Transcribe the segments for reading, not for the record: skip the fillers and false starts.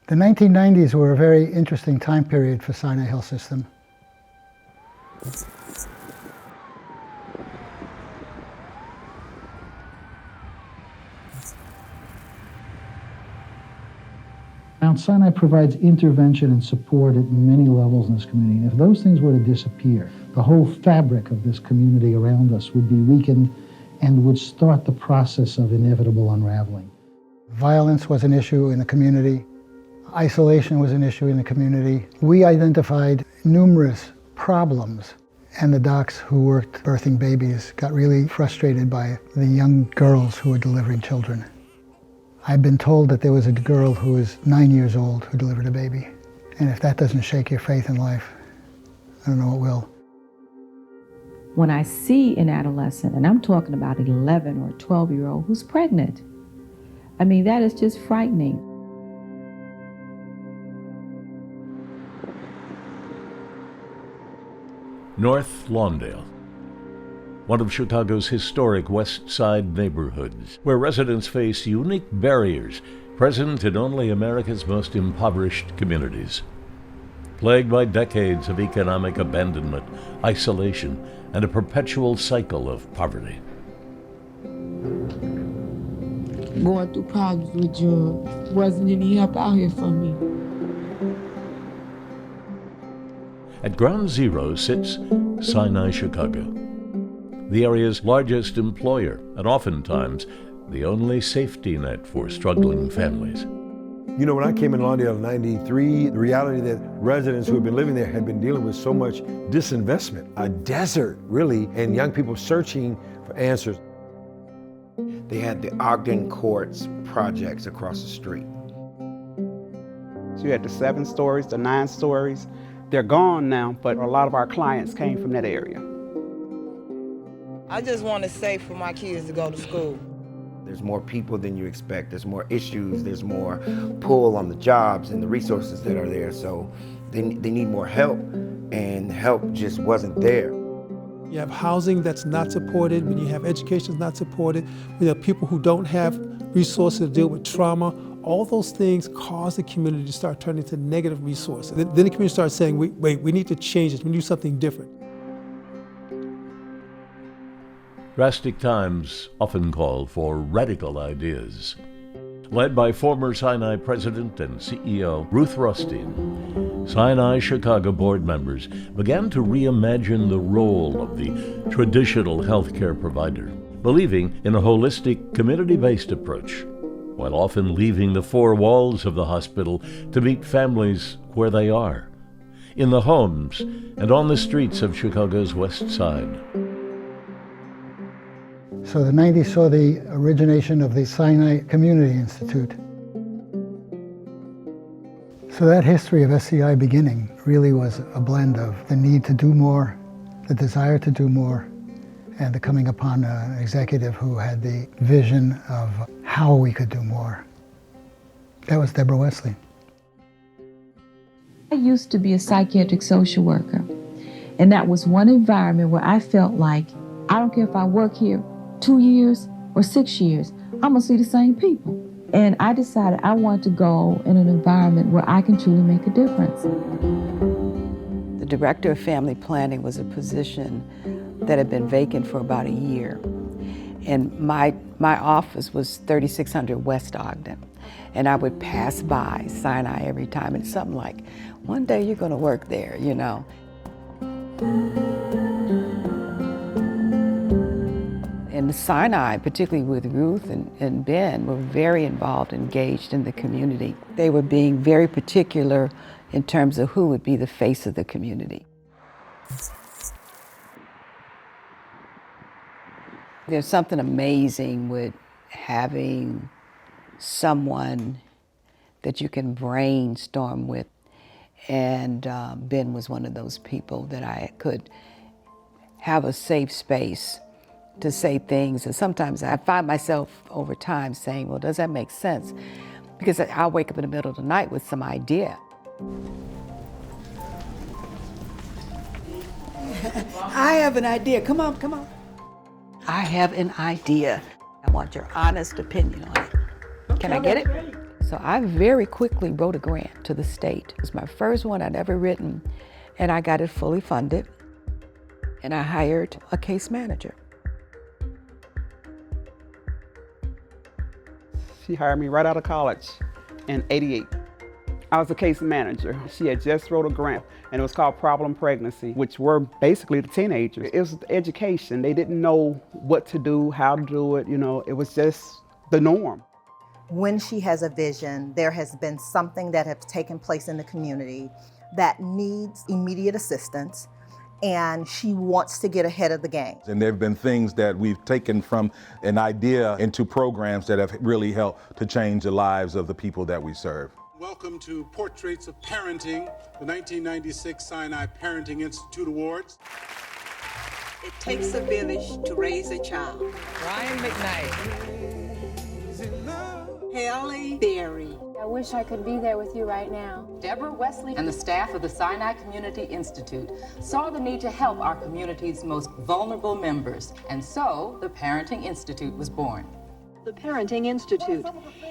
The 1990s were a very interesting time period for Sinai Health System. Mount Sinai provides intervention and support at many levels in this community. And if those things were to disappear, the whole fabric of this community around us would be weakened and would start the process of inevitable unraveling. Violence was an issue in the community. Isolation was an issue in the community. We identified numerous problems, and the docs who worked birthing babies got really frustrated by the young girls who were delivering children. I've been told that there was a girl who was 9 years old who delivered a baby. And if that doesn't shake your faith in life, I don't know what will. When I see an adolescent, and I'm talking about 11 or 12-year-old who's pregnant, I mean, that is just frightening. North Lawndale, one of Chicago's historic West Side neighborhoods, where residents face unique barriers present in only America's most impoverished communities. Plagued by decades of economic abandonment, isolation, and a perpetual cycle of poverty. Going through problems with drugs. Wasn't any help out here for me. At ground zero sits Sinai Chicago, the area's largest employer, and oftentimes the only safety net for struggling families. You know, when I came in Lawndale in '93, the reality that residents who had been living there had been dealing with so much disinvestment, a desert, really, and young people searching for answers. They had the Ogden Courts projects across the street. So you had the 7 stories, the 9 stories. They're gone now, but a lot of our clients came from that area. I just want to say for my kids to go to school. There's more people than you expect. There's more issues. There's more pull on the jobs and the resources that are there. So they need more help, and help just wasn't there. You have housing that's not supported, when you have education that's not supported, when you have people who don't have resources to deal with trauma. All those things cause the community to start turning to negative resources. Then the community starts saying, wait, we need to change this, we need to do something different. Drastic times often call for radical ideas. Led by former Sinai president and CEO Ruth Rothstein, Sinai Chicago board members began to reimagine the role of the traditional healthcare provider, believing in a holistic, community-based approach, while often leaving the 4 walls of the hospital to meet families where they are, in the homes and on the streets of Chicago's West Side. So the 90s saw the origination of the Sinai Community Institute. So that history of SCI beginning really was a blend of the need to do more, the desire to do more, and the coming upon an executive who had the vision of how we could do more. That was Deborah Wesley. I used to be a psychiatric social worker, and that was one environment where I felt like, I don't care if I work here 2 years or 6 years, I'm gonna see the same people. And I decided I wanted to go in an environment where I can truly make a difference. The Director of Family Planning was a position that had been vacant for about a year. And my office was 3600 West Ogden. And I would pass by Sinai every time, and something like, one day you're gonna work there, you know. And Sinai, particularly with Ruth and Ben, were very involved, engaged in the community. They were being very particular in terms of who would be the face of the community. There's something amazing with having someone that you can brainstorm with. And Ben was one of those people that I could have a safe space to say things. And sometimes I find myself over time saying, well, does that make sense? Because I'll wake up in the middle of the night with some idea. I have an idea. Come on, come on. I have an idea. I want your honest opinion on it. Can I get it? So I very quickly wrote a grant to the state. It was my first one I'd ever written, and I got it fully funded, and I hired a case manager. She hired me right out of college in '88. I was a case manager. She had just wrote a grant, and it was called Problem Pregnancy, which were basically the teenagers. It was education. They didn't know what to do, how to do it, it was just the norm. When she has a vision, there has been something that has taken place in the community that needs immediate assistance, and she wants to get ahead of the game. And there have been things that we've taken from an idea into programs that have really helped to change the lives of the people that we serve. Welcome to Portraits of Parenting, the 1996 Sinai Parenting Institute Awards. It takes a village to raise a child. Ryan McKnight. Haley Berry. I wish I could be there with you right now. Deborah Wesley and the staff of the Sinai Community Institute saw the need to help our community's most vulnerable members, and so the Parenting Institute was born. The Parenting Institute.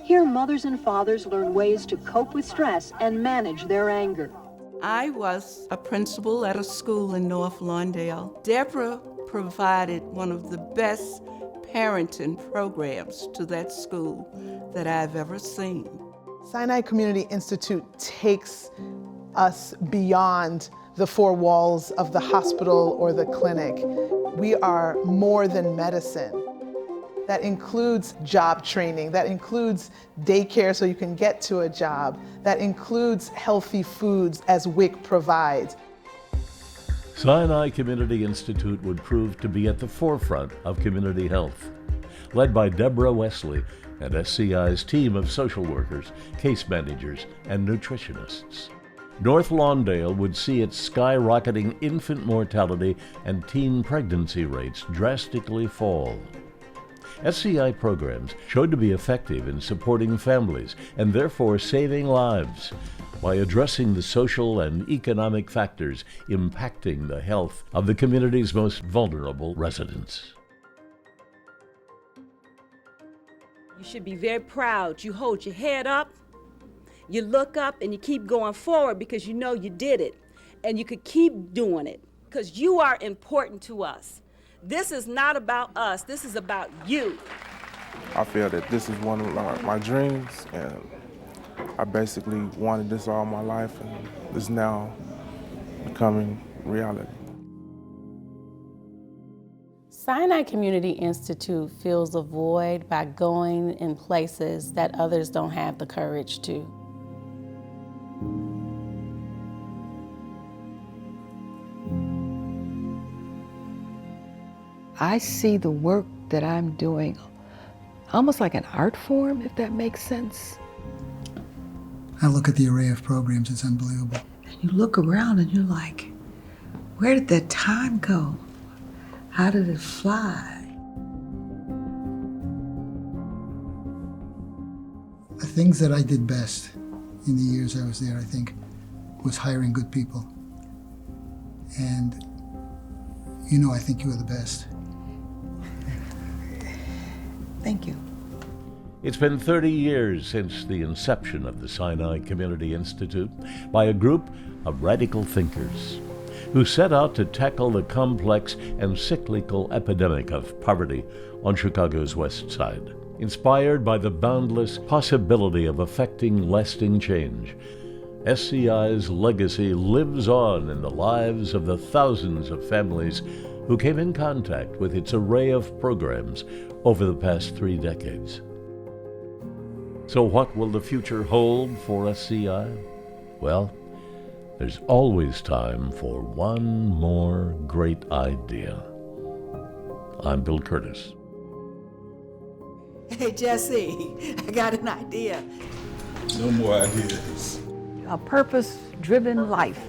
Here, mothers and fathers learn ways to cope with stress and manage their anger. I was a principal at a school in North Lawndale. Deborah provided one of the best parenting programs to that school that I've ever seen. Sinai Community Institute takes us beyond the four walls of the hospital or the clinic. We are more than medicine. That includes job training, that includes daycare so you can get to a job, that includes healthy foods as WIC provides. Sinai Community Institute would prove to be at the forefront of community health. Led by Deborah Wesley and SCI's team of social workers, case managers, and nutritionists, North Lawndale would see its skyrocketing infant mortality and teen pregnancy rates drastically fall. SCI programs showed to be effective in supporting families and therefore saving lives by addressing the social and economic factors impacting the health of the community's most vulnerable residents. You should be very proud. You hold your head up, you look up, and you keep going forward because you know you did it. And you could keep doing it because you are important to us. This is not about us, this is about you. I feel that this is one of my dreams, and I basically wanted this all my life, and it's now becoming reality. Sinai Community Institute fills a void by going in places that others don't have the courage to. I see the work that I'm doing almost like an art form, if that makes sense. I look at the array of programs, it's unbelievable. You look around and you're like, where did that time go? How did it fly? The things that I did best in the years I was there, I think, was hiring good people. And I think you were the best. Thank you. It's been 30 years since the inception of the Sinai Community Institute by a group of radical thinkers who set out to tackle the complex and cyclical epidemic of poverty on Chicago's West Side. Inspired by the boundless possibility of effecting lasting change, SCI's legacy lives on in the lives of the thousands of families who came in contact with its array of programs over the past 3 decades. So what will the future hold for SCI? Well, there's always time for one more great idea. I'm Bill Curtis. Hey, Jesse, I got an idea. No more ideas. A purpose-driven life.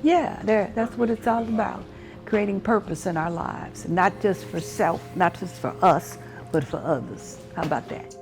Yeah, that's what it's all about. Creating purpose in our lives, not just for self, not just for us, but for others. How about that?